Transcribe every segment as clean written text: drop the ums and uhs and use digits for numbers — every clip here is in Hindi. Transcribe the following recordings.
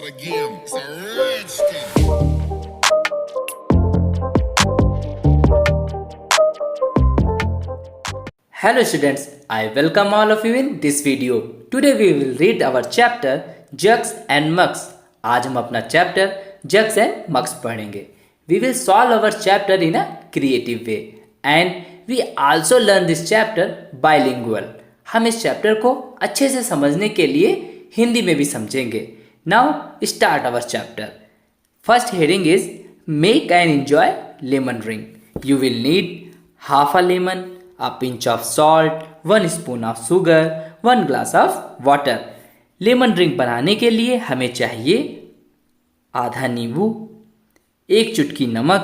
again. It's a rich thing. Hello students, I welcome all of you in this video. Today we will read our chapter Jugs and Mugs. आज हम अपना चैप्टर Jugs and Mugs पढ़ेंगे. We will solve our chapter in a creative way and we also learn this chapter bilingual. हम इस चैप्टर को अच्छे से समझने के लिए हिंदी में भी समझेंगे. Now start our chapter. First heading is Make and enjoy lemon drink. You will need half a lemon, a pinch of salt, 1 spoon of sugar, 1 glass of water. Lemon drink बनाने के लिए हमें चाहिए आधा नींबू, 1 चुटकी नमक,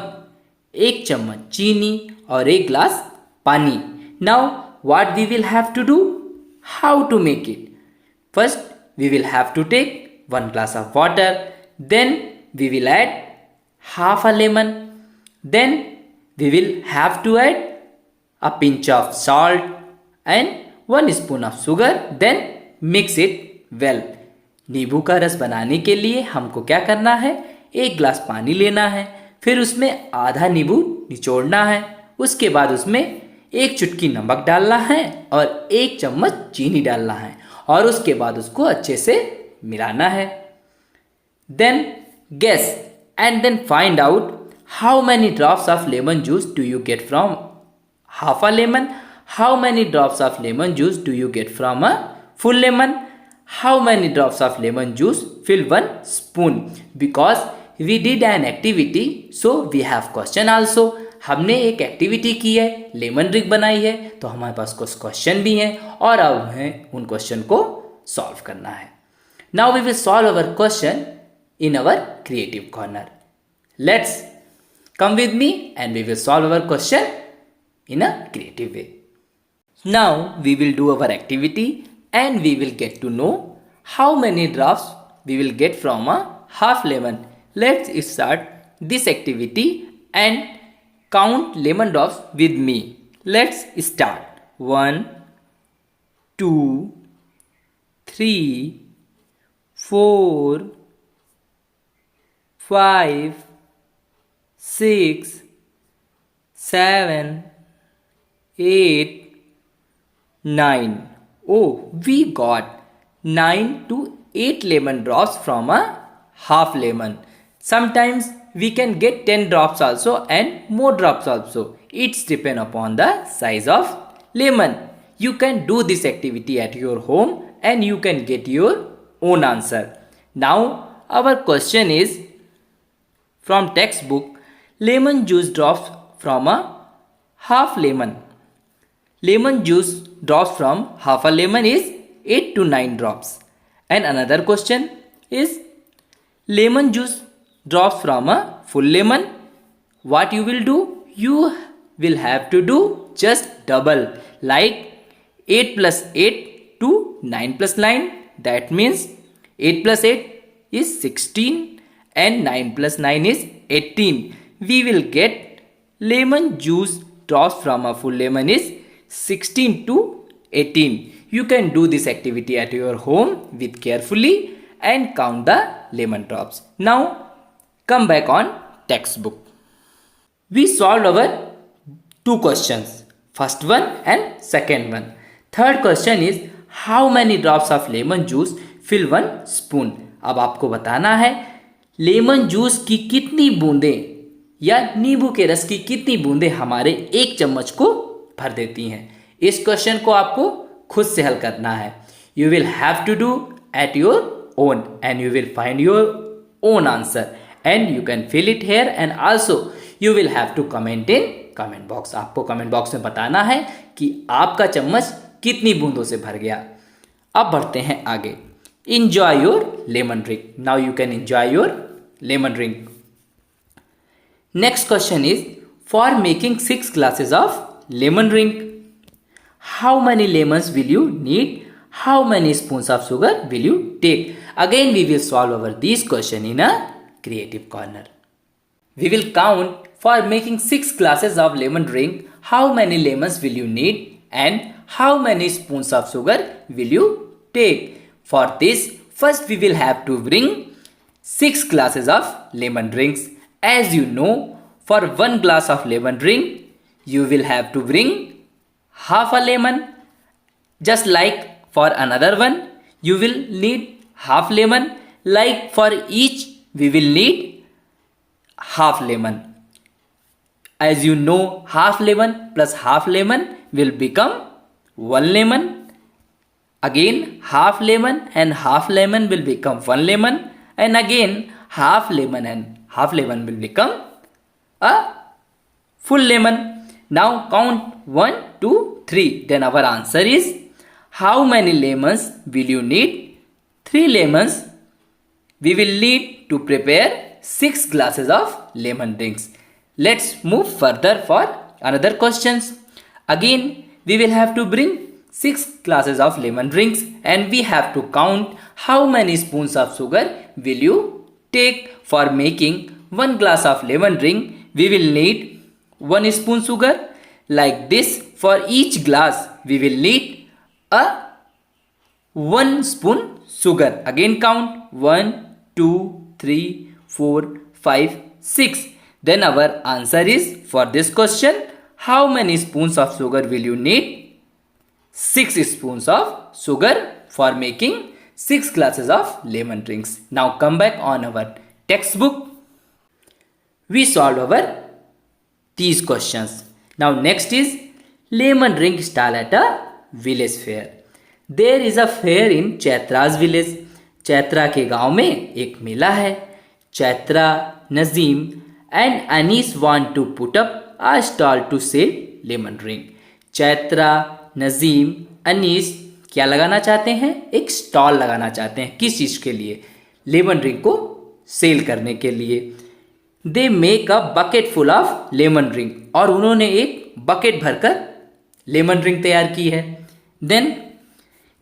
1 चम्मच चीनी और 1 ग्लास पानी. Now what we will have to do? How to make it? First we will have to take 1 glass of water, then we will add half a lemon, then we will have to add a pinch of salt and 1 spoon of sugar, then mix it well. नींबू का रस बनाने के लिए हमको क्या करना है? 1 ग्लास पानी लेना है, फिर उसमें आधा नींबू निचोड़ना है, उसके बाद उसमें 1 चुटकी नमक डालना है और 1 चम्मच चीनी डालना है और उसके बाद उसको अच्छे से मिलाना है. Then guess and then find out how many drops of lemon juice do you get from half a lemon, how many drops of lemon juice do you get from a full lemon, how many drops of lemon juice fill 1 spoon. Because we did an activity so we have question also. हमने एक एक्टिविटी की है, लेमन ड्रिंक बनाई है, तो हमारे पास कुछ क्वेश्चन भी हैं और अब हमें उन क्वेश्चन को सॉल्व करना है. Now we will solve our question in our creative corner. Let's come with me and we will solve our question in a creative way. Now we will do our activity and we will get to know how many drops we will get from a half lemon. Let's start this activity and count lemon drops with me. Let's start. 1, 2, 3, 4, 5, 6, 7, 8, 9. Oh, we got 9 to 8 lemon drops from a half lemon. Sometimes we can get 10 drops also and more drops also. It's depend upon the size of lemon. You can do this activity at your home and you can get your own answer. Now our question is from textbook, lemon juice drops from a half lemon. Lemon juice drops from half a lemon is 8 to 9 drops. And another question is lemon juice drops from a full lemon. What you will do? You will have to do just double, like 8 plus 8 to 9 plus 9. That means 8 plus 8 is 16 and 9 plus 9 is 18. We will get lemon juice drops from a full lemon is 16 to 18. You can do this activity at your home with carefully and count the lemon drops. Now come back on textbook. We solved our 2 questions. First one and second one. Third question is how many drops of lemon juice fill 1 spoon. अब आपको बताना है लेमन जूस की कितनी बूंदें या नींबू के रस की कितनी बूंदें हमारे 1 चम्मच को भर देती हैं. इस क्वेश्चन को आपको खुद से हल करना है. You will have to do at your own and you will find your own answer and you can fill it here and also you will have to comment in comment box. आपको कमेंट बॉक्स में बताना है कि आपका चम्मच कितनी बूंदों से भर गया. अब बढ़ते हैं आगे. Enjoy your lemon drink. Now you can enjoy your lemon drink. Next question is for making 6 glasses of lemon drink. How many lemons will you need? How many spoons of sugar will you take? Again we will solve our this question in a creative corner. We will count for making 6 glasses of lemon drink. How many lemons will you need and how many spoons of sugar will you take? For this first we will have to bring 6 glasses of lemon drinks. As you know, for 1 glass of lemon drink, you will have to bring half a lemon. Just like for another one, you will need half lemon. Like for each, we will need half lemon. As you know, half lemon plus half lemon will become 1 lemon. Again, half lemon and half lemon will become 1 lemon. And again, half lemon and half lemon will become a full lemon. Now count 1, 2, 3. Then our answer is, how many lemons will you need? 3 lemons. We will need to prepare 6 glasses of lemon drinks. Let's move further for another questions. Again, we will have to bring 6 glasses of lemon drinks and we have to count how many spoons of sugar will you take. For making 1 glass of lemon drink, we will need 1 spoon sugar. Like this, for each glass, we will need a 1 spoon sugar. Again count 1, 2, 3, 4, 5, 6. Then our answer is, for this question, how many spoons of sugar will you need? 6 spoons of sugar for making 6 glasses of lemon drinks. Now come back on our textbook. We solved our these questions. Now next is lemon drink stall at a village fair. There is a fair in Chaitra's village. Chaitra के गांव में एक मेला है. Chaitra, Nazim and Anis want to put up a stall to sell lemon drink. Chaitra, Nazim, Anees क्या लगाना चाहते हैं? एक स्टॉल लगाना चाहते हैं. किस चीज़ के लिए? लेमन ड्रिंक को सेल करने के लिए. They make a bucket full of lemon drink. और उन्होंने एक बकेट भरकर लेमन ड्रिंक तैयार की है. Then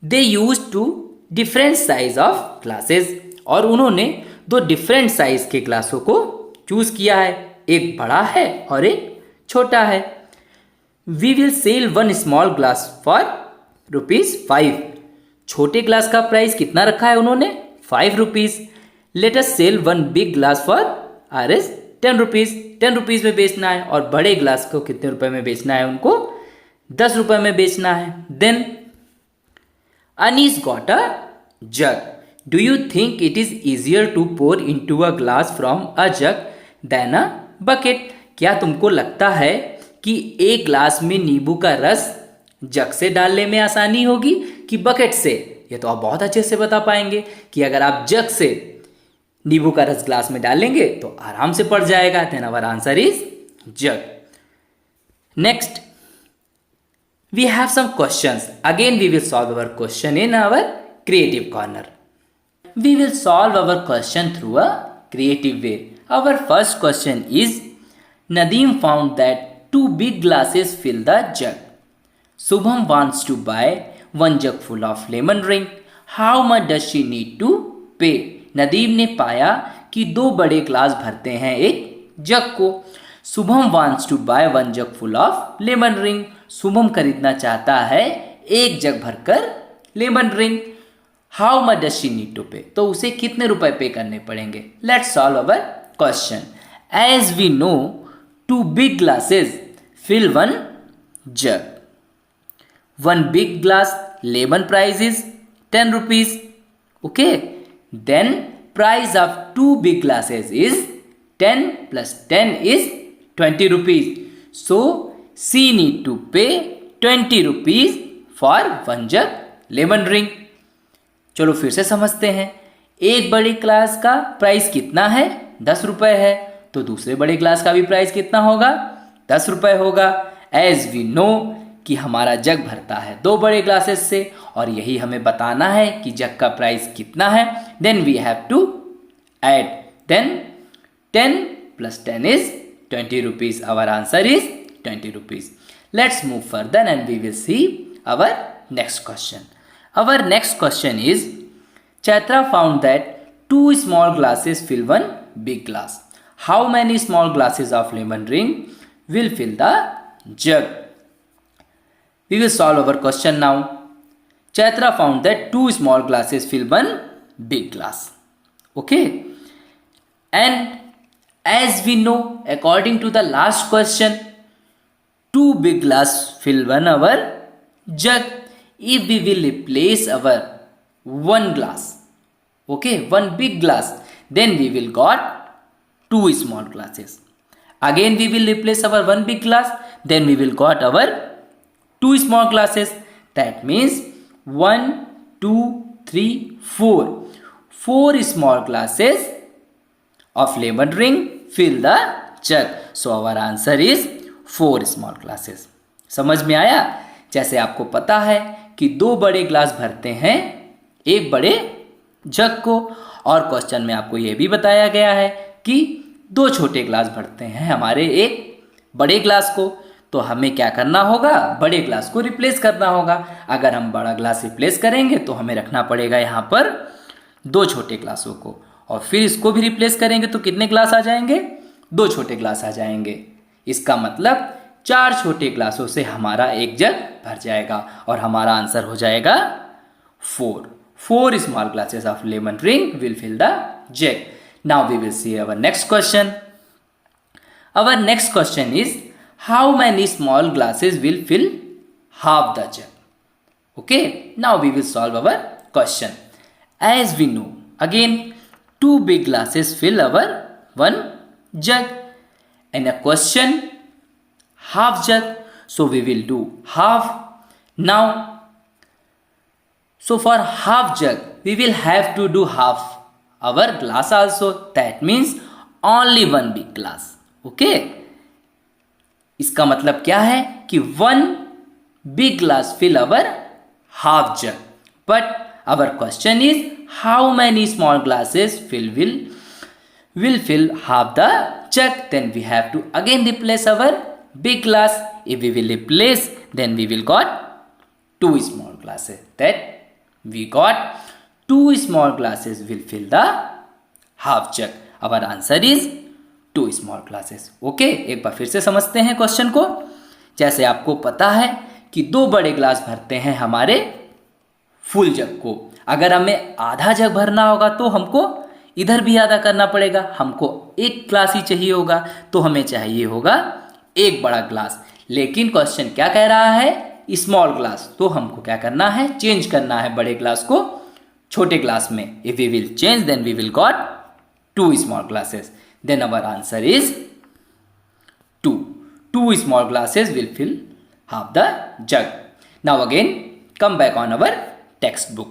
they use two different size of glasses. और उन्होंने 2 डिफरेंट साइज के ग्लासों को चूज किया है. एक बड़ा है और एक छोटा है. We will sell 1 small glass for ₹5. छोटे ग्लास का प्राइस कितना रखा है उन्होंने? ₹5. Let us sell 1 big glass for Rs ₹10. ₹10 में बेचना है. और बड़े ग्लास को कितने रुपए में बेचना है? उनको ₹10 में बेचना है. Then Anees got a jug. Do you think it is easier to pour into a glass from a jug than a bucket? क्या तुमको लगता है कि एक ग्लास में नींबू का रस जग से डालने में आसानी होगी कि बकेट से? ये तो आप बहुत अच्छे से बता पाएंगे कि अगर आप जग से नींबू का रस ग्लास में डालेंगे तो आराम से पड़ जाएगा. Then our answer is jug. Next we have some questions. Again we will solve our question in our creative corner. We will solve our question through a creative way. Our first question is, Nadeem found that 2 big glasses fill the jug. Shubham wants to buy 1 jug full of lemon drink. How much does she need to pay? Nadeem ने पाया कि 2 बड़े ग्लास भरते हैं एक जग को. Shubham wants to buy 1 jug full of lemon drink. Shubham खरीदना चाहता है एक जग भरकर lemon drink. How much does she need to pay? तो उसे कितने रुपए पे करने पड़ेंगे? Let's solve our question. As we know, 2 big glasses fill 1 jug. 1 big glass lemon price is ₹10. Okay. Then price of 2 big glasses is 10 plus 10 is ₹20. So she need to pay ₹20 for 1 jug lemon drink. चलो फिर से समझते हैं. एक बड़े ग्लास का प्राइस कितना है? ₹10 है. तो दूसरे बड़े ग्लास का भी प्राइस कितना होगा? ₹10 होगा. एज वी नो कि हमारा जग भरता है 2 बड़े ग्लासेस से और यही हमें बताना है कि जग का प्राइस कितना है. Then we have to add. Then 10 plus 10 is ₹20. Our answer is ₹20. Let's move further and we will see our next question. Our next question is, Chaitra found that 2 small glasses fill 1 big glass. How many small glasses of lemon drink will fill the jug? We will solve our question now. Chaitra found that 2 small glasses fill 1 big glass. Okay. And as we know, according to the last question, two big glass fill one our jug. If we will replace our one glass, okay, one big glass, then we will got two small glasses. Again we will replace our one big glass, then we will got our two small glasses. That means 1, 2, 3, 4. 4 small glasses of lemon drink fill the jug. So our answer is 4 small glasses. समझ में आया? जैसे आपको पता है कि 2 बड़े ग्लास भरते हैं एक बड़े जग को, और क्वेश्चन में आपको यह भी बताया गया है कि 2 छोटे ग्लास भरते हैं हमारे एक बड़े ग्लास को। तो हमें क्या करना होगा? बड़े ग्लास को रिप्लेस करना होगा। अगर हम बड़ा ग्लास रिप्लेस करेंगे तो हमें रखना पड़ेगा यहाँ पर 2 छोटे ग्लासों को, और फिर इसको भी रिप्लेस करेंगे तो कितने ग्लास आ जाएंगे? 2 छोटे ग्लास आ जाएंगे। इसका मतलब 4 छोटे ग्लासों से हमारा एक जग भर जाएगा और हमारा आंसर हो जाएगा 4. 4 small glasses of lemon drink will fill the jug. Now we will see our next question. Our next question is, how many small glasses will fill half the jug? Okay, now we will solve our question. As we know, again 2 big glasses fill our one jug, and a question half jug, so we will do half. Now, so for half jug we will have to do half our glass also. That means only one big glass. Okay, इसका मतलब क्या है कि 1 big glass fill our half jug. But our question is, how many small glasses will fill half the jug? Then we have to again replace our big glass. If we will replace, then we will got 2 small glasses. That we got 2 small glasses will fill the half jug. Our answer is 2 small glasses. Okay, एक बार फिर से समझते हैं क्वेश्चन को। जैसे आपको पता है कि 2 बड़े ग्लास भरते हैं हमारे फुल जग को। अगर हमें आधा जग भरना होगा तो हमको इधर भी आधा करना पड़ेगा। हमको 1 ग्लास ही चाहिए होगा, तो हमें चाहिए होगा 1 बड़ा ग्लास। लेकिन क्वेश्चन क्या कह रहा है? Small glass. तो हमको क्या करना है? चेंज करना है बड़े ग्लास को छोटे ग्लास में। If we will change, then we will got 2 small glasses. Then our answer is 2. 2 small glasses will fill half the jug. Now again, come back on our textbook.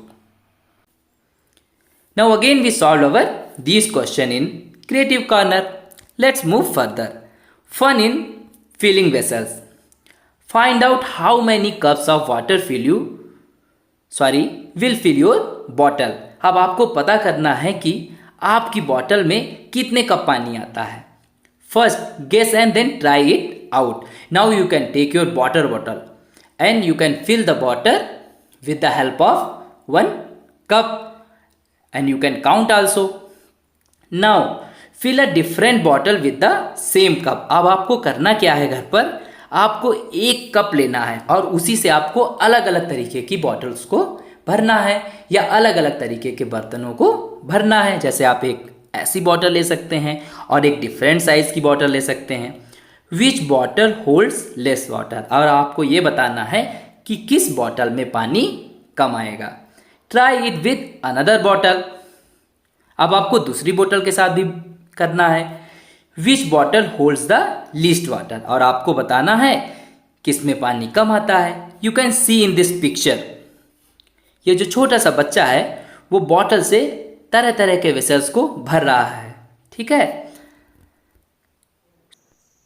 Now again we solved our these question in creative corner. Let's move further. Fun in filling vessels. Find out how many cups of water will fill your bottle. अब आपको पता करना है कि आपकी बॉटल में कितने कप पानी आता है. First guess and then try it out. Now you can take your water bottle and you can fill the water with the help of 1 cup and you can count also. Now fill a different bottle with the same cup. अब आपको करना क्या है? घर पर आपको 1 कप लेना है और उसी से आपको अलग अलग तरीके की बॉटल्स को भरना है या अलग अलग तरीके के बर्तनों को भरना है. जैसे आप एक ऐसी बॉटल ले सकते हैं और एक डिफरेंट साइज की बॉटल ले सकते हैं. विच बॉटल होल्ड्स लेस वाटर. और आपको ये बताना है कि किस बॉटल में पानी कम आएगा. Try it with another bottle. अब आपको दूसरी बोतल के साथ भी करना है. Which bottle holds the least water. और आपको बताना है किसमें पानी कम आता है. You can see in this picture. ये जो छोटा सा बच्चा है वो बॉटल से तरह तरह के वेसल्स को भर रहा है. ठीक है.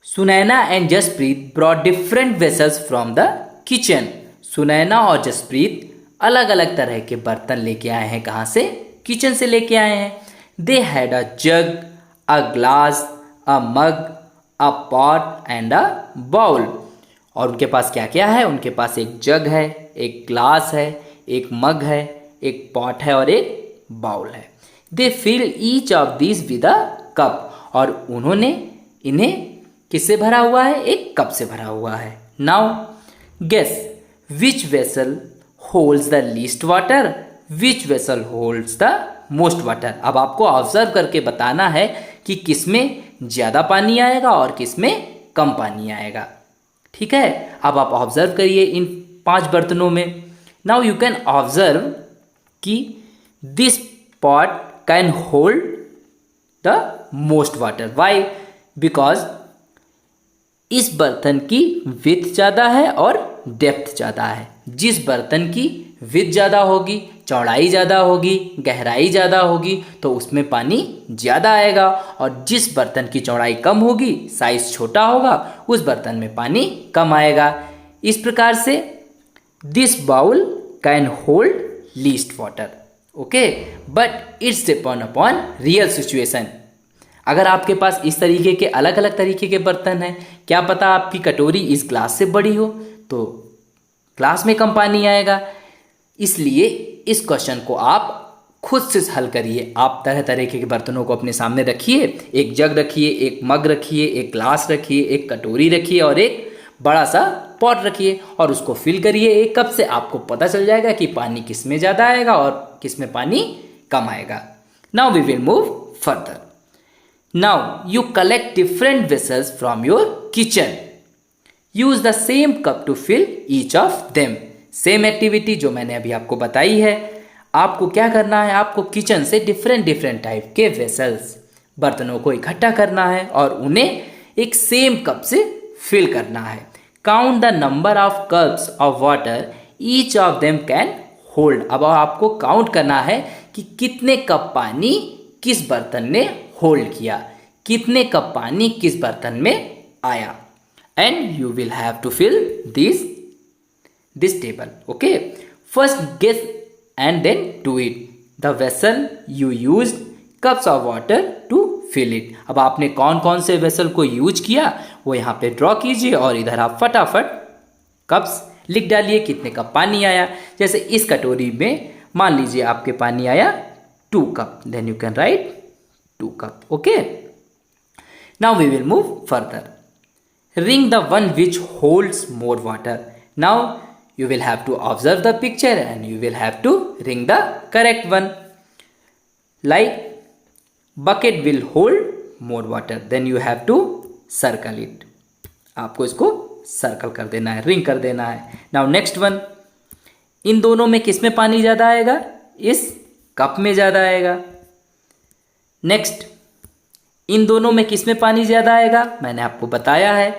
Sunaina and Jaspreet brought different vessels from the kitchen. Sunaina और जसप्रीत अलग अलग तरह के बर्तन लेके आए हैं. कहाँ से? किचन से लेके आए हैं. They had a jug, a glass, a mug, a pot and a bowl. और उनके पास क्या क्या है? उनके पास एक जग है, एक ग्लास है, एक मग है, एक पॉट है और एक बाउल है. They fill each of this with a cup. और उन्होंने इन्हें किससे भरा हुआ है? एक कप से भरा हुआ है. Now guess which vessel holds the least water, which vessel holds the most water. अब आपको ऑब्जर्व करके बताना है कि किस में ज़्यादा पानी आएगा और किस में कम पानी आएगा। ठीक है, अब आप ऑब्जर्व करिए इन 5 बर्तनों में। नाउ यू कैन ऑब्जर्व कि this pot can hold the most water. Why? Because इस बर्तन की विड्थ ज़्यादा है और डेप्थ ज़्यादा है। जिस बर्तन की विड्थ ज़्यादा होगी, चौड़ाई ज़्यादा होगी, गहराई ज़्यादा होगी, तो उसमें पानी ज़्यादा आएगा, और जिस बर्तन की चौड़ाई कम होगी, साइज़ छोटा होगा, उस बर्तन में पानी कम आएगा। इस प्रकार से this bowl can hold least water. Okay, but it's depend upon real situation. अगर आपके पास इस तरीके के अलग अलग तरीके के बर्तन हैं, क्या पता आपकी कटोरी इस ग्लास से बड़ी हो, तो ग्लास में कम पानी आएगा। इसलिए इस क्वेश्चन को आप खुद से हल करिए। आप तरह तरह के बर्तनों को अपने सामने रखिए, एक जग रखिए, एक मग रखिए, एक ग्लास रखिए, एक कटोरी रखिए और एक बड़ा सा पॉट रखिए, और उसको फिल करिए एक कप से। आपको पता चल जाएगा कि पानी किस में ज़्यादा आएगा और किस में पानी कम आएगा। Now we will move further. Now you collect different vessels from your kitchen. Use the same cup to fill each of them. Same activity जो मैंने अभी आपको बताई है। आपको क्या करना है, आपको किचन से डिफरेंट टाइप के वेसल्स, बर्तनों को इकट्ठा करना है और उन्हें एक सेम कप से फिल करना है। Count the number of cups of water each of them can hold. अब आपको काउंट करना है कि कितने कप पानी किस बर्तन ने होल्ड किया, कितने कप पानी किस बर्तन में आया, and you will have to fill this table. Okay, first guess and then do it. The vessel you used cups of water to fill it. अब आपने कौन कौन से वेसल को यूज किया वो यहाँ पे ड्रॉ कीजिए, और इधर आप फटाफट कप्स लिख डालिए, कितने कप पानी आया। जैसे इस कटोरी में मान लीजिए आपके पानी आया 2 cup, then you can write 2 cup. Okay, now we will move further. Ring the one which holds more water. Now you will have to observe the picture and you will have to ring the correct one. Like bucket will hold more water, then you have to circle it. आपको इसको सर्कल कर देना है, रिंग कर देना है। नाउ नेक्स्ट वन, इन दोनों में किस में पानी ज़्यादा आएगा, इस कप में ज़्यादा आएगा। नेक्स्ट, इन दोनों में किस में पानी ज़्यादा आएगा, मैंने आपको बताया है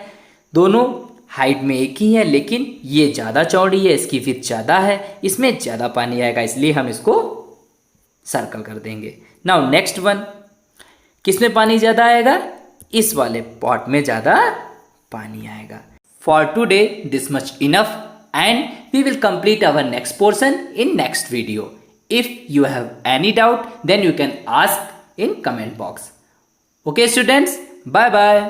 दोनों हाइट में एक ही है, लेकिन ये ज़्यादा चौड़ी है, इसकी विड्थ ज़्यादा है, इसमें ज़्यादा पानी आएगा, इसलिए हम इसको सर्कल कर देंगे। नाउ नेक्स्ट वन, किस में पानी ज़्यादा आएगा, इस वाले पॉट में ज़्यादा पानी आएगा। For today this much enough and we will complete our next portion in next video. If you have any doubt then you can ask in comment box. Okay students, bye bye.